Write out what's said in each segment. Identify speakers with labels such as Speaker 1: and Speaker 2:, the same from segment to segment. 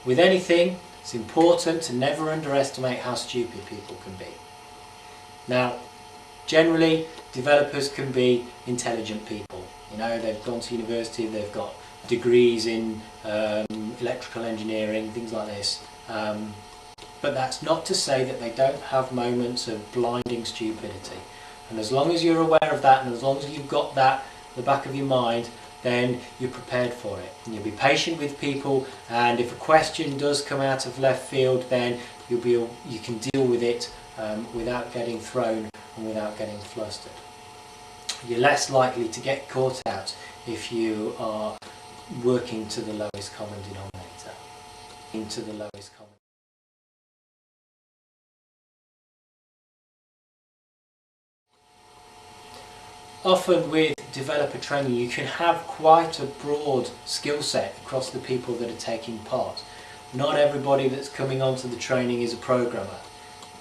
Speaker 1: With anything, it's important to never underestimate how stupid people can be. Now, generally, developers can be intelligent people. You know, they've gone to university, they've got degrees in electrical engineering, things like this. But that's not to say that they don't have moments of blinding stupidity. And as long as you're aware of that, and as long as you've got that at the back of your mind, then you're prepared for it. And you'll be patient with people, and if a question does come out of left field, then you can deal with it without getting thrown and without getting flustered. You're less likely to get caught out if you are working to the lowest common denominator. Into the lowest common. Often with developer training you can have quite a broad skill set across the people that are taking part. Not everybody that's coming onto the training is a programmer.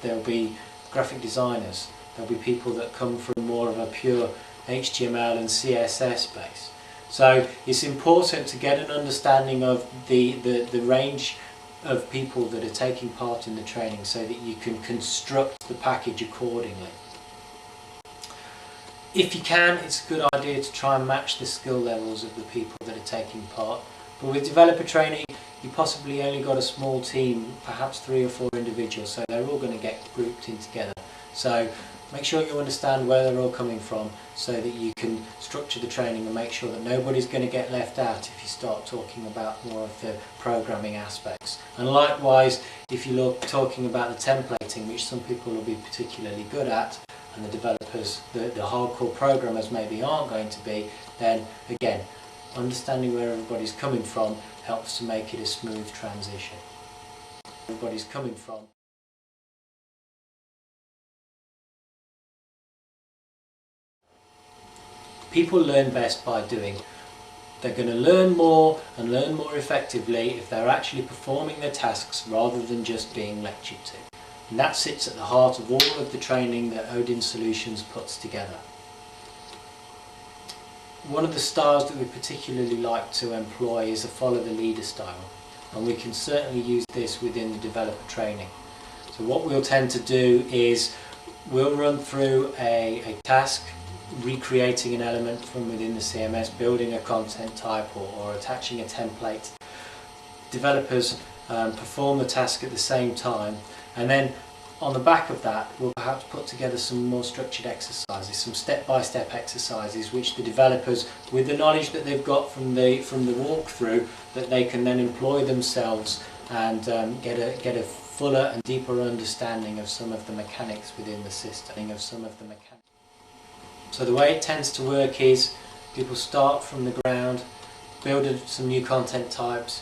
Speaker 1: There'll be graphic designers, there'll be people that come from more of a pure HTML and CSS base. So it's important to get an understanding of the range of people that are taking part in the training so that you can construct the package accordingly. If you can, it's a good idea to try and match the skill levels of the people that are taking part. But with developer training, you possibly only got a small team, perhaps 3 or 4 individuals, so they're all going to get grouped in together. So make sure you understand where they're all coming from so that you can structure the training and make sure that nobody's going to get left out if you start talking about more of the programming aspects. And likewise, if you're talking about the templating, which some people will be particularly good at, and the developers, the hardcore programmers maybe aren't going to be, then again, understanding where everybody's coming from helps to make it a smooth transition. Everybody's coming from. People learn best by doing. They're going to learn more and learn more effectively if they're actually performing their tasks rather than just being lectured to. And that sits at the heart of all of the training that Odin Solutions puts together. One of the styles that we particularly like to employ is a follow the leader style, and we can certainly use this within the developer training. So what we'll tend to do is we'll run through a task, recreating an element from within the CMS, building a content type or attaching a template. Developers perform the task at the same time, and then on the back of that we'll perhaps put together some more structured exercises, some step-by-step exercises which the developers, with the knowledge that they've got from the walkthrough, that they can then employ themselves and get a fuller and deeper understanding of some of the mechanics within the system. So the way it tends to work is people start from the ground, build some new content types,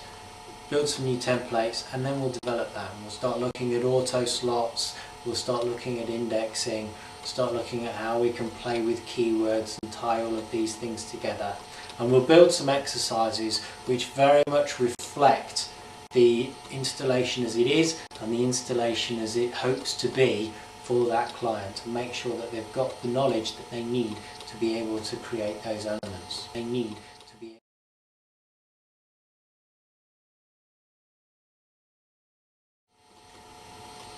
Speaker 1: build some new templates, and then we'll develop that. And we'll start looking at auto slots, we'll start looking at indexing, start looking at how we can play with keywords and tie all of these things together. And we'll build some exercises which very much reflect the installation as it is and the installation as it hopes to be for that client, to make sure that they've got the knowledge that they need to be able to create those elements.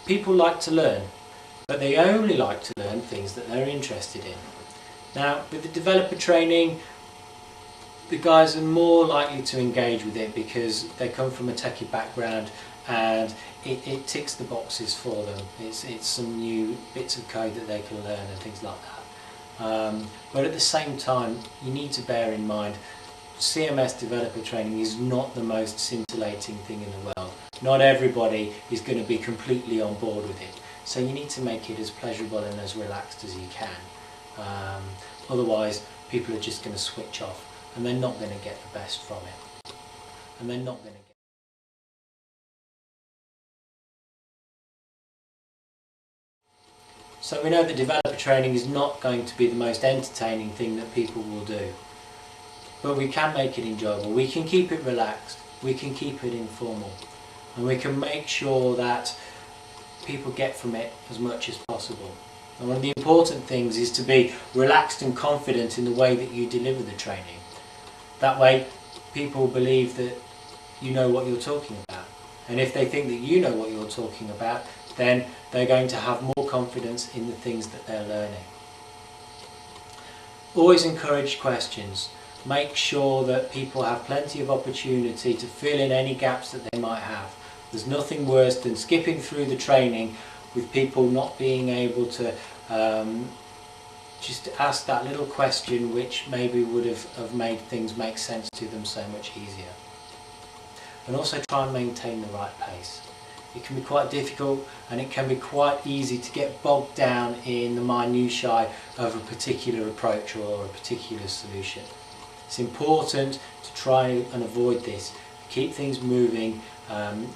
Speaker 1: People like to learn, but they only like to learn things that they're interested in. Now, with the developer training, the guys are more likely to engage with it because they come from a techie background and it ticks the boxes for them. It's some new bits of code that they can learn and things like that. But at the same time, you need to bear in mind, CMS developer training is not the most scintillating thing in the world. Not everybody is going to be completely on board with it. So you need to make it as pleasurable and as relaxed as you can. Otherwise, people are just going to switch off and they're not going to get the best from it. And they're not going to get. So we know that developer training is not going to be the most entertaining thing that people will do. But we can make it enjoyable, we can keep it relaxed, we can keep it informal, and we can make sure that people get from it as much as possible. And one of the important things is to be relaxed and confident in the way that you deliver the training. That way people believe that you know what you're talking about. And if they think that you know what you're talking about, then they're going to have more confidence in the things that they're learning. Always encourage questions. Make sure that people have plenty of opportunity to fill in any gaps that they might have. There's nothing worse than skipping through the training with people not being able to just ask that little question which maybe would have made things make sense to them so much easier. And also try and maintain the right pace. It can be quite difficult, and it can be quite easy to get bogged down in the minutiae of a particular approach or a particular solution. It's important to try and avoid this. Keep things moving,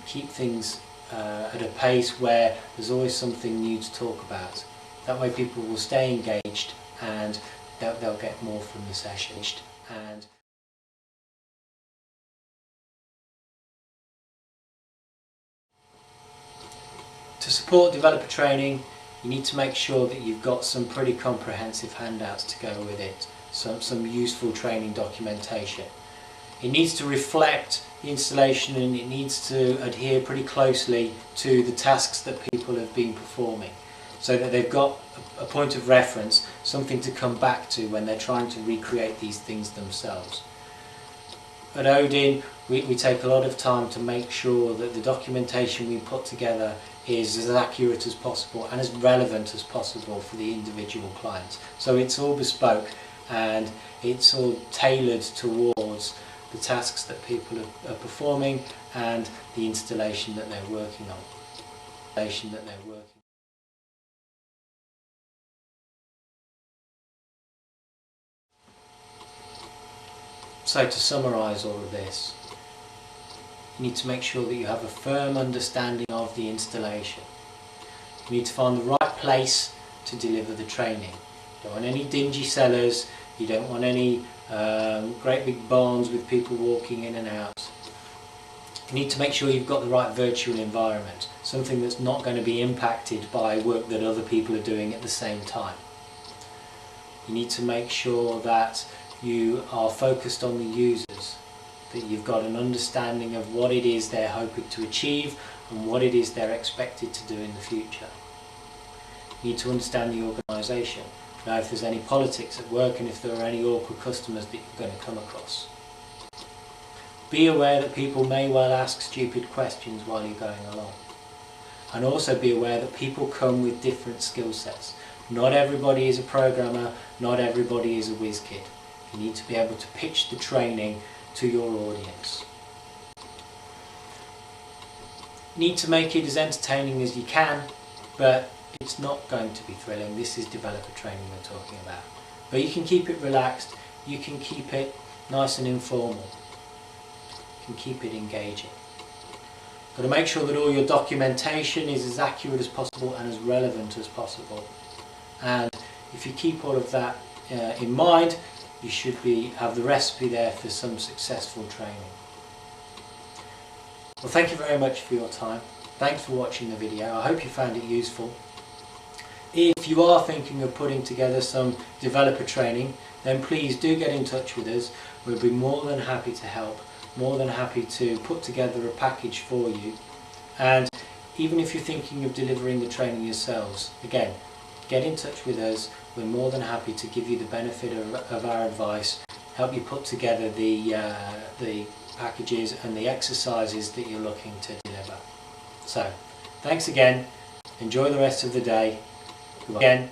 Speaker 1: keep things at a pace where there's always something new to talk about. That way people will stay engaged, and they'll get more from the session. And to support developer training, you need to make sure that you've got some pretty comprehensive handouts to go with it, some useful training documentation. It needs to reflect the installation, and it needs to adhere pretty closely to the tasks that people have been performing, so that they've got a point of reference, something to come back to when they're trying to recreate these things themselves. At Odin, we take a lot of time to make sure that the documentation we put together is as accurate as possible and as relevant as possible for the individual clients. So it's all bespoke, and it's all tailored towards the tasks that people are performing and the installation that they're working on. So to summarise all of this, you need to make sure that you have a firm understanding of the installation. You need to find the right place to deliver the training. You don't want any dingy cellars, you don't want any great big barns with people walking in and out. You need to make sure you've got the right virtual environment, something that's not going to be impacted by work that other people are doing at the same time. You need to make sure that you are focused on the users, that you've got an understanding of what it is they're hoping to achieve and what it is they're expected to do in the future. You need to understand the organisation, know if there's any politics at work and if there are any awkward customers that you're going to come across. Be aware that people may well ask stupid questions while you're going along. And also be aware that people come with different skill sets. Not everybody is a programmer, not everybody is a whiz kid. You need to be able to pitch the training to your audience. You need to make it as entertaining as you can, but it's not going to be thrilling. This is developer training we're talking about. But you can keep it relaxed, you can keep it nice and informal, you can keep it engaging. Got to make sure that all your documentation is as accurate as possible and as relevant as possible. And if you keep all of that in mind, you should have the recipe there for some successful training. Well, thank you very much for your time. Thanks for watching the video. I hope you found it useful. If you are thinking of putting together some developer training, then please do get in touch with us. We'll be more than happy to help, more than happy to put together a package for you. And even if you're thinking of delivering the training yourselves, again, get in touch with us. We're more than happy to give you the benefit of our advice, help you put together the packages and the exercises that you're looking to deliver. So, thanks again. Enjoy the rest of the day. Goodbye. Again.